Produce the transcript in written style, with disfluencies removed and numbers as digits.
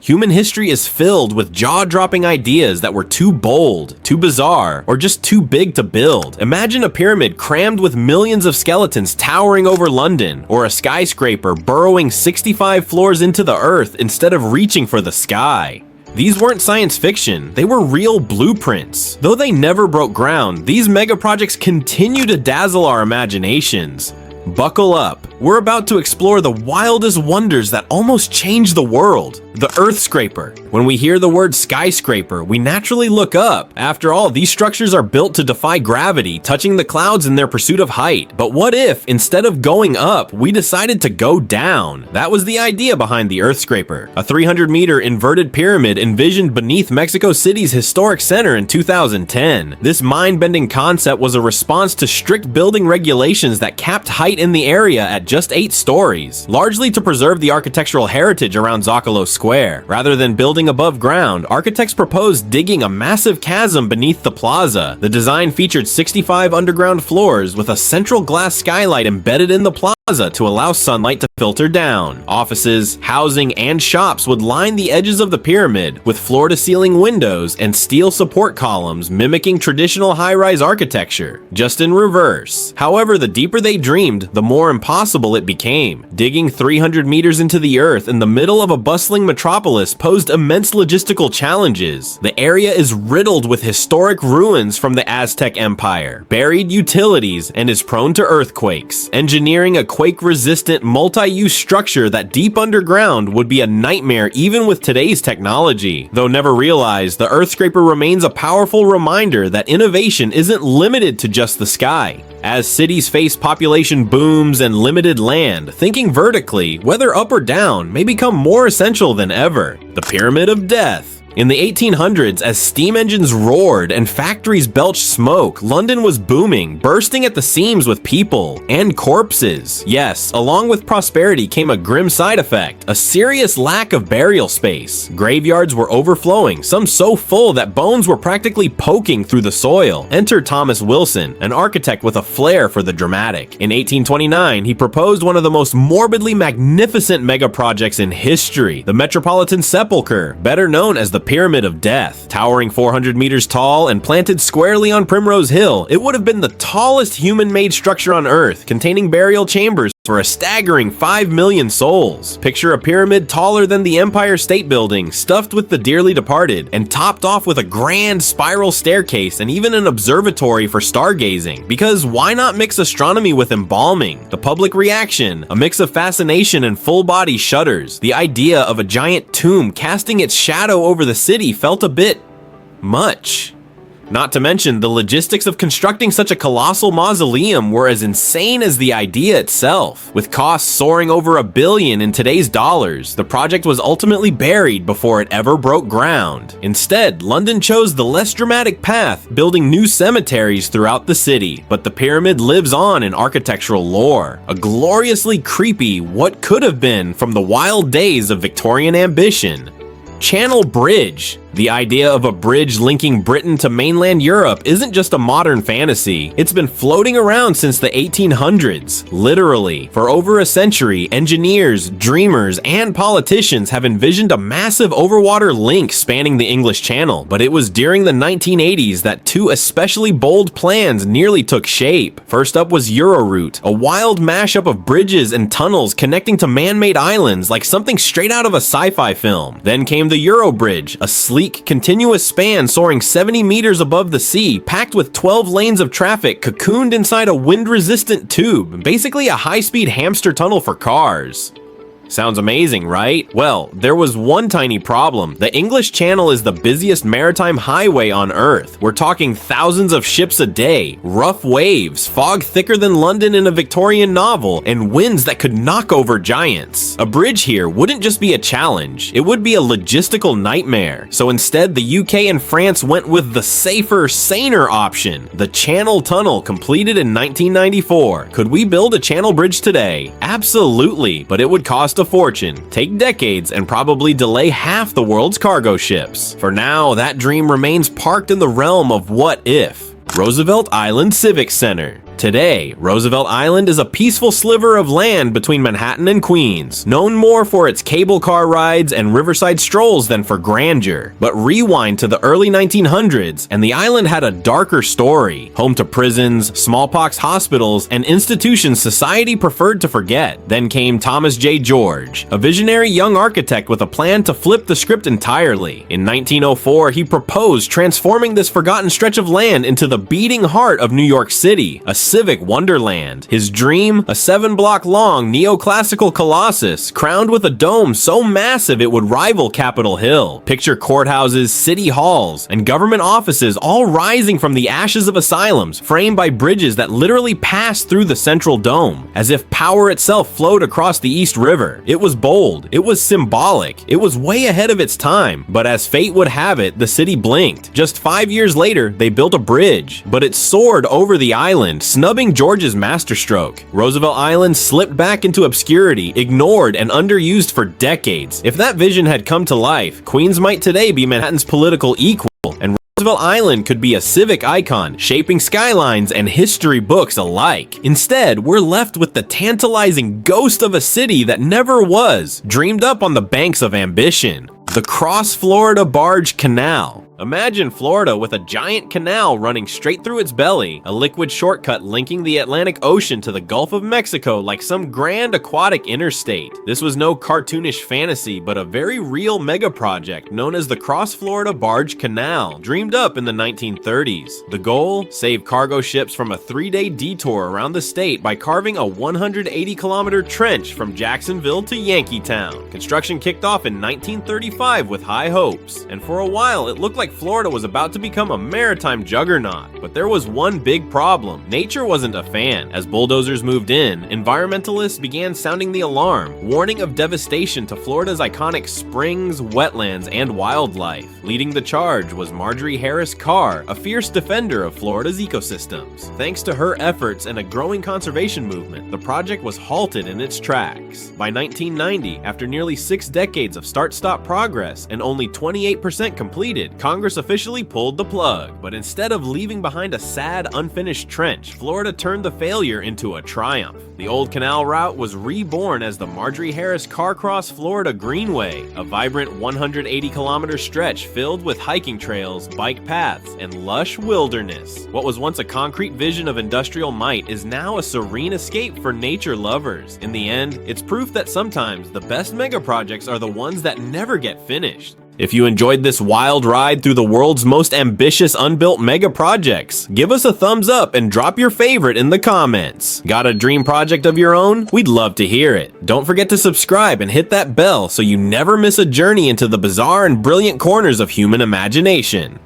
Human history is filled with jaw-dropping ideas that were too bold, too bizarre, or just too big to build. Imagine a pyramid crammed with millions of skeletons towering over London, or a skyscraper burrowing 65 floors into the earth instead of reaching for the sky. These weren't science fiction, they were real blueprints. Though they never broke ground, these megaprojects continue to dazzle our imaginations. Buckle up, we're about to explore the wildest wonders that almost changed the world. The Earth Scraper. When we hear the word skyscraper, we naturally look up. After all, these structures are built to defy gravity, touching the clouds in their pursuit of height. But what if, instead of going up, we decided to go down? That was the idea behind the Earth Scraper, a 300-meter inverted pyramid envisioned beneath Mexico City's historic center in 2010. This mind-bending concept was a response to strict building regulations that capped height in the area at just 8 stories, largely to preserve the architectural heritage around Zocalo Square. Rather than building above ground, architects proposed digging a massive chasm beneath the plaza. The design featured 65 underground floors with a central glass skylight embedded in the plaza to allow sunlight to filter down. Offices, housing, and shops would line the edges of the pyramid with floor-to-ceiling windows and steel support columns mimicking traditional high-rise architecture, just in reverse. However, the deeper they dreamed, the more impossible it became. Digging 300 meters into the earth in the middle of a bustling metropolis posed immense logistical challenges. The area is riddled with historic ruins from the Aztec Empire, buried utilities, and is prone to earthquakes. Engineering a quake-resistant, multi-use structure that deep underground would be a nightmare even with today's technology. Though never realized, the Earth Scraper remains a powerful reminder that innovation isn't limited to just the sky. As cities face population booms and limited land, thinking vertically, whether up or down, may become more essential than ever. The Pyramid of Death. In the 1800s, as steam engines roared and factories belched smoke, London was booming, bursting at the seams with people and corpses. Yes, along with prosperity came a grim side effect, a serious lack of burial space. Graveyards were overflowing, some so full that bones were practically poking through the soil. Enter Thomas Wilson, an architect with a flair for the dramatic. In 1829, he proposed one of the most morbidly magnificent megaprojects in history, the Metropolitan Sepulchre, better known as the Pyramid of Death. Towering 400 meters tall and planted squarely on Primrose Hill, it would have been the tallest human-made structure on Earth, containing burial chambers for a staggering 5 million souls. Picture a pyramid taller than the Empire State Building, stuffed with the dearly departed, and topped off with a grand spiral staircase and even an observatory for stargazing. Because why not mix astronomy with embalming? The public reaction, a mix of fascination and full-body shudders. The idea of a giant tomb casting its shadow over the city felt a bit much. Not to mention, the logistics of constructing such a colossal mausoleum were as insane as the idea itself. With costs soaring over $1 billion in today's dollars, the project was ultimately buried before it ever broke ground. Instead, London chose the less dramatic path, building new cemeteries throughout the city. But the pyramid lives on in architectural lore, a gloriously creepy what could have been from the wild days of Victorian ambition. Channel Bridge. The idea of a bridge linking Britain to mainland Europe isn't just a modern fantasy. It's been floating around since the 1800s, literally. For over a century, engineers, dreamers, and politicians have envisioned a massive overwater link spanning the English Channel. But it was during the 1980s that 2 especially bold plans nearly took shape. First up was Euroroute, a wild mashup of bridges and tunnels connecting to man-made islands like something straight out of a sci-fi film. Then came the Eurobridge, a sleek, continuous span soaring 70 meters above the sea, packed with 12 lanes of traffic cocooned inside a wind-resistant tube, basically a high-speed hamster tunnel for cars. Sounds amazing, right? Well, there was one tiny problem. The English Channel is the busiest maritime highway on Earth. We're talking thousands of ships a day, rough waves, fog thicker than London in a Victorian novel, and winds that could knock over giants. A bridge here wouldn't just be a challenge, it would be a logistical nightmare. So instead, the UK and France went with the safer, saner option, the Channel Tunnel, completed in 1994. Could we build a channel bridge today? Absolutely, but it would cost a fortune, take decades, and probably delay half the world's cargo ships. For now, that dream remains parked in the realm of what if. Roosevelt Island Civic Center. Today, Roosevelt Island is a peaceful sliver of land between Manhattan and Queens, known more for its cable car rides and riverside strolls than for grandeur. But rewind to the early 1900s, and the island had a darker story, home to prisons, smallpox hospitals, and institutions society preferred to forget. Then came Thomas J. George, a visionary young architect with a plan to flip the script entirely. In 1904, he proposed transforming this forgotten stretch of land into the beating heart of New York City, a civic wonderland. His dream, a 7-block-long neoclassical colossus crowned with a dome so massive it would rival Capitol Hill. Picture courthouses, city halls, and government offices all rising from the ashes of asylums, framed by bridges that literally passed through the central dome, as if power itself flowed across the East River. It was bold, it was symbolic, it was way ahead of its time, but as fate would have it, the city blinked. Just 5 years later, they built a bridge, but it soared over the island, snubbing George's masterstroke. Roosevelt Island slipped back into obscurity, ignored and underused for decades. If that vision had come to life, Queens might today be Manhattan's political equal, and Roosevelt Island could be a civic icon, shaping skylines and history books alike. Instead, we're left with the tantalizing ghost of a city that never was, dreamed up on the banks of ambition. The Cross-Florida Barge Canal. Imagine Florida with a giant canal running straight through its belly, a liquid shortcut linking the Atlantic Ocean to the Gulf of Mexico like some grand aquatic interstate. This was no cartoonish fantasy, but a very real megaproject known as the Cross-Florida Barge Canal, dreamed up in the 1930s. The goal? Save cargo ships from a 3-day detour around the state by carving a 180-kilometer trench from Jacksonville to Yankeetown. Construction kicked off in 1935 with high hopes, and for a while it looked like Florida was about to become a maritime juggernaut. But there was one big problem. Nature wasn't a fan. As bulldozers moved in, environmentalists began sounding the alarm, warning of devastation to Florida's iconic springs, wetlands, and wildlife. Leading the charge was Marjorie Harris Carr, a fierce defender of Florida's ecosystems. Thanks to her efforts and a growing conservation movement, the project was halted in its tracks. By 1990, after nearly 6 decades of start-stop progress and only 28% completed, Congress officially pulled the plug. But instead of leaving behind a sad, unfinished trench, Florida turned the failure into a triumph. The old canal route was reborn as the Marjorie Harris Carr Cross Florida Greenway, a vibrant 180-kilometer stretch filled with hiking trails, bike paths, and lush wilderness. What was once a concrete vision of industrial might is now a serene escape for nature lovers. In the end, it's proof that sometimes the best megaprojects are the ones that never get finished. If you enjoyed this wild ride through the world's most ambitious unbuilt mega projects, give us a thumbs up and drop your favorite in the comments. Got a dream project of your own? We'd love to hear it. Don't forget to subscribe and hit that bell so you never miss a journey into the bizarre and brilliant corners of human imagination.